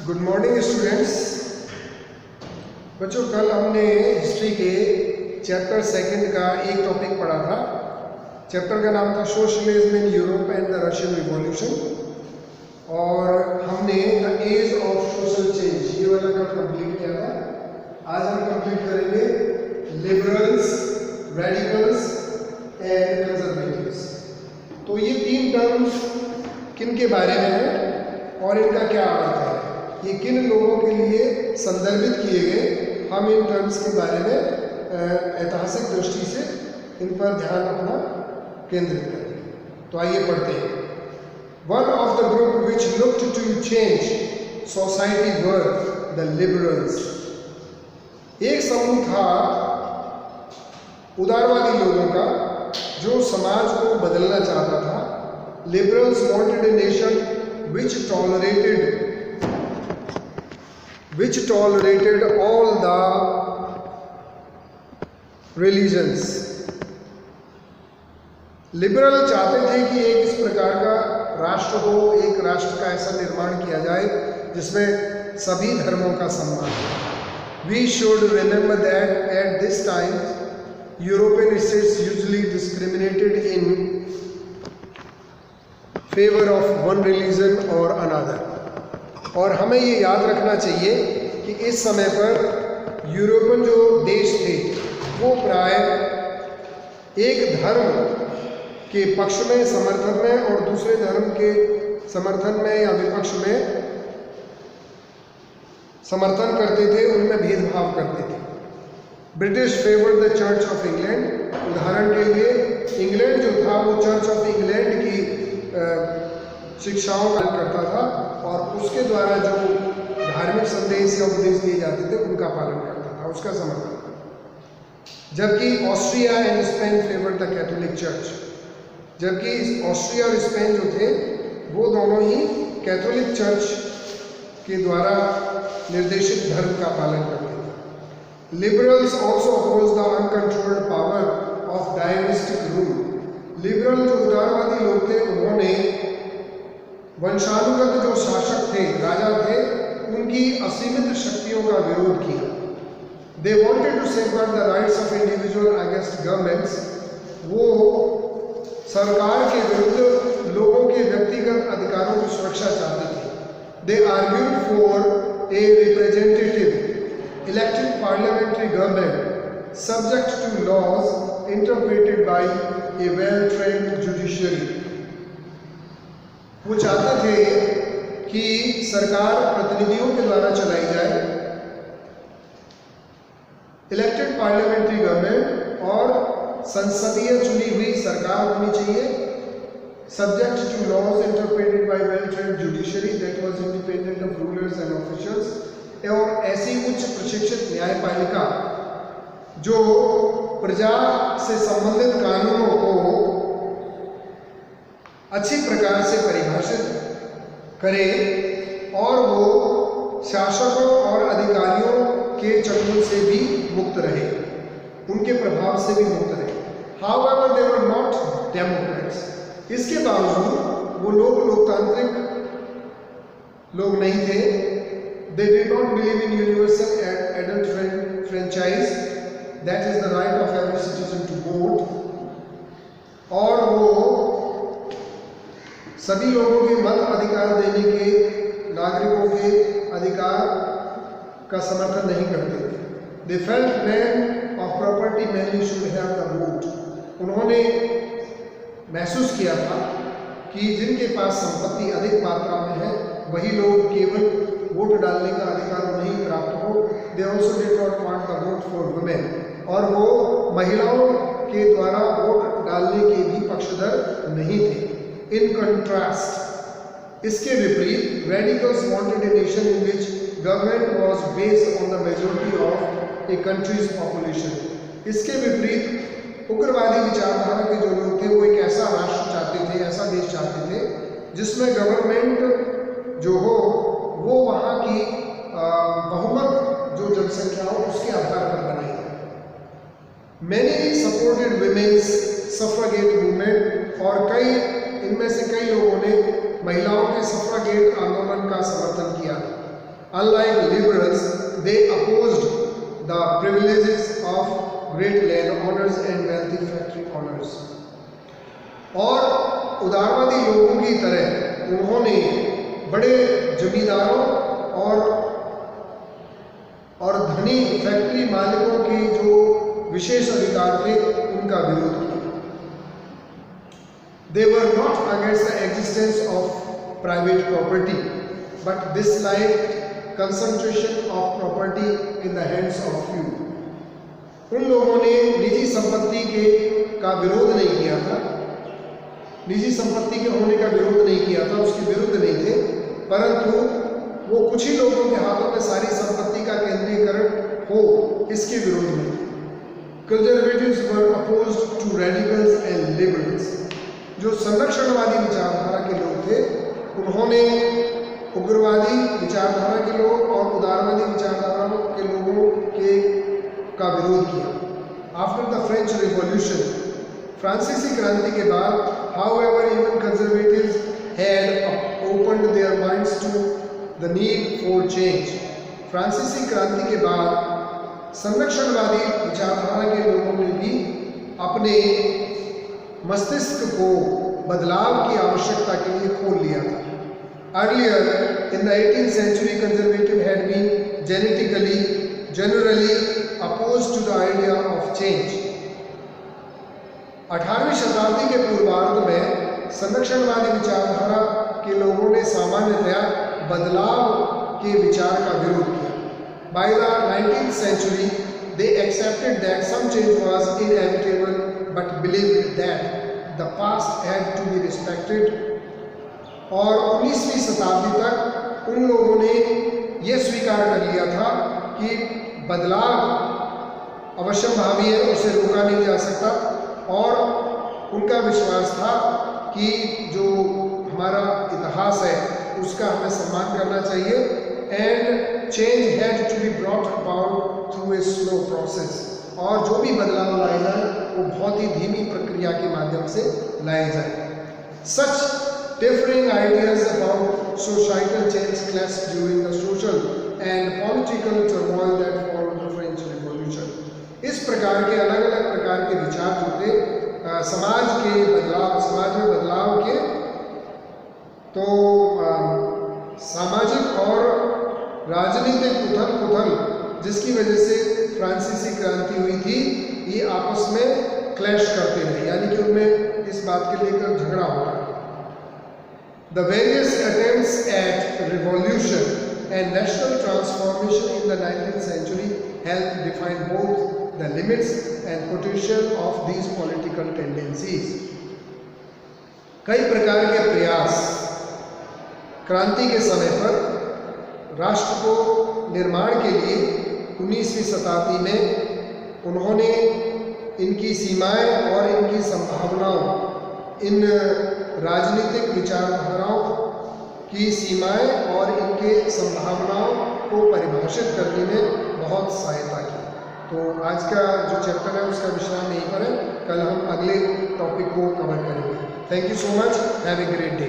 Good morning students. बच्चों, कल हमने हिस्ट्री के चैप्टर सेकंड का एक टॉपिक पढ़ा था। चैप्टर का नाम था socialism in Europe and the Russian revolution, और हमने the age of social change ये वाला कल कंप्लीट किया था। आज हम कंप्लीट करेंगे लिबरल्स, रेडिकल्स एंड कंजर्वेटिव्स। तो ये तीन टर्म्स किन के बारे में है और इनका क्या अर्थ है, ये किन लोगों के लिए संदर्भित किए गए, हम इन टर्म्स के बारे में ऐतिहासिक दृष्टि से इन पर ध्यान अपना केंद्रित करें। तो आइए पढ़ते हैं। One of the group which looked to change society were the liberals. एक समूह था उदारवादी लोगों का जो समाज को बदलना चाहता था। Liberals wanted a nation which tolerated all the religions. Liberal चाहते थे कि एक इस प्रकार का राष्ट्र हो, एक राष्ट्र का ऐसा निर्माण किया जाए जिसमें सभी धर्मों का सम्मान हो। We should remember that at this time European states usually discriminated in favor of one religion or another. और हमें ये याद रखना चाहिए कि इस समय पर यूरोपियन जो देश थे वो प्राय एक धर्म के पक्ष में, समर्थन में, और दूसरे धर्म के समर्थन में या विपक्ष में समर्थन करते थे, उनमें भेदभाव करते थे। British favoured the church of England. उदाहरण के लिए इंग्लैंड जो था वो चर्च ऑफ इंग्लैंड की शिक्षाओं का करता था और उसके द्वारा जो धार्मिक संदेश या उपदेश दिए जाते थे उनका पालन करता था, उसका समर्थन था। जबकि Austria and Spain favoured the Catholic church. जबकि ऑस्ट्रिया और स्पेन जो थे वो दोनों ही कैथोलिक चर्च के द्वारा निर्देशित धर्म का पालन करते थे। Liberals also oppose the uncontrolled power of dynastic rule. Liberal जो उदारवादी लोग थे उन्होंने वंशानुगत जो शासक थे, राजा थे, उनकी असीमित शक्तियों का विरोध किया। They wanted to safeguard the rights of individual against governments. वो सरकार के विरुद्ध लोगों के व्यक्तिगत अधिकारों की सुरक्षा चाहते थे। They argued for a representative elected parliamentary government subject to laws interpreted by a well trained judiciary. वो चाहते थे कि सरकार प्रतिनिधियों के द्वारा चलाई जाए, इलेक्टेड पार्लियामेंट्री गवर्नमेंट, और संसदीय चुनी हुई सरकार होनी चाहिए, subject to laws interpreted by well trained judiciary that was independent of rulers and officials. और ऐसी उच्च प्रशिक्षित न्यायपालिका जो प्रजा से संबंधित कानूनों को अच्छी प्रकार से परिभाषित करे और वो शासकों और अधिकारियों के चंगुल से भी मुक्त रहे, उनके प्रभाव से भी मुक्त रहे। However, they were not democrats. इसके बावजूद वो लोग लोकतांत्रिक लोग नहीं थे। They did not believe in universal adult franchise, that is the right of every citizen to vote. और वो सभी लोगों के मत अधिकार देने के, नागरिकों के अधिकार का समर्थन नहीं करते थे। They felt men of property mainly should have the vote. उन्होंने महसूस किया था कि जिनके पास संपत्ति अधिक मात्रा में है वही लोग केवल वोट डालने का अधिकार नहीं प्राप्त हो। They also did not want the vote for women. और वो महिलाओं के द्वारा वोट डालने के भी पक्षधर नहीं थे। In contrast, इसके विपरीत radicals wanted a nation in which government was based on the majority of a country's population. इसके विपरीत उग्रवादी विचारधारा के जो लोग थे वो एक ऐसा राष्ट्र चाहते थे, ऐसा देश चाहते थे जिसमें गवर्नमेंट जो हो वो वहाँ की बहुमत जो जनसंख्या हो उसके आधार पर बनाई जाए। Many supported women's suffragette movement, और कई इनमें से कई लोगों ने महिलाओं के सफ्रागेट आंदोलन का समर्थन किया। Unlike liberals, they opposed the privileges of great land owners and wealthy factory owners. और उदारवादी लोगों की तरह उन्होंने बड़े जमींदारों और धनी फैक्ट्री मालिकों के जो विशेष अधिकार थे उनका विरोध किया। They were not against the existence of private property, but disliked concentration of property in the hands of few. उन लोगों ने निजी संपत्ति का विरोध नहीं किया था, निजी संपत्ति के होने का विरोध नहीं किया था, उसके विरुद्ध नहीं थे, परंतु वो कुछ ही लोगों के हाथों में सारी संपत्ति का केंद्रीकरण हो, इसके विरोध में। Conservatives were opposed to radicals and liberals. जो संरक्षणवादी विचारधारा के लोग थे, उन्होंने उग्रवादी विचारधारा के लोग और उदारवादी विचारधारा के लोगों का विरोध किया। After the French Revolution, फ्रांसीसी क्रांति के बाद, however, even conservatives had opened their minds to the need for change. फ्रांसीसी क्रांति के बाद संरक्षणवादी विचारधारा के लोगों ने भी अपने मस्तिष्क को बदलाव की आवश्यकता के लिए खोल लिया था। Earlier in the 18th century, conservatives had been generally opposed to the idea of change. 18वीं शताब्दी के पूर्वार्ध में संरक्षणवादी विचारधारा के लोगों ने सामान्यतया बदलाव के विचार का विरोध किया। By the 19th century, they accepted that some change was inevitable, but believed that the past had to be respected. और 19वीं शताब्दी तक उन लोगों ने यह स्वीकार कर लिया था कि बदलाव अवश्यंभावी है, उसे रोका नहीं जा सकता, और उनका विश्वास था कि जो हमारा इतिहास है उसका हमें सम्मान करना चाहिए। And change had to be brought about through a slow process, और जो भी बदलाव लाए जाए वो बहुत ही धीमी प्रक्रिया के माध्यम से लाए जाए। सच differing ideas about societal change clashed during the social and political turmoil that followed the French Revolution. इस प्रकार के अलग अलग प्रकार के विचार जो थे समाज में बदलाव के, तो सामाजिक और राजनीतिक उथल-पुथल जिसकी वजह से फ्रांसीसी क्रांति हुई थी, ये आपस में क्लैश करते रहे, यानी कि उनमें इस बात के लेकर झगड़ा हो रहा है। The various attempts at revolution and national transformation in the 19th century helped define both the limits and potential of these political tendencies. कई प्रकार के प्रयास क्रांति के समय पर राष्ट्र को निर्माण के लिए 19वीं शताब्दी में उन्होंने इनकी सीमाएं और इनकी संभावनाओं, इन राजनीतिक विचारधाराओं की सीमाएं और इनके संभावनाओं को परिभाषित करने में बहुत सहायता की। तो आज का जो चैप्टर है उसका विश्राम यहीं पर है, कल हम अगले टॉपिक को कवर करेंगे। Thank you so much, have a great day.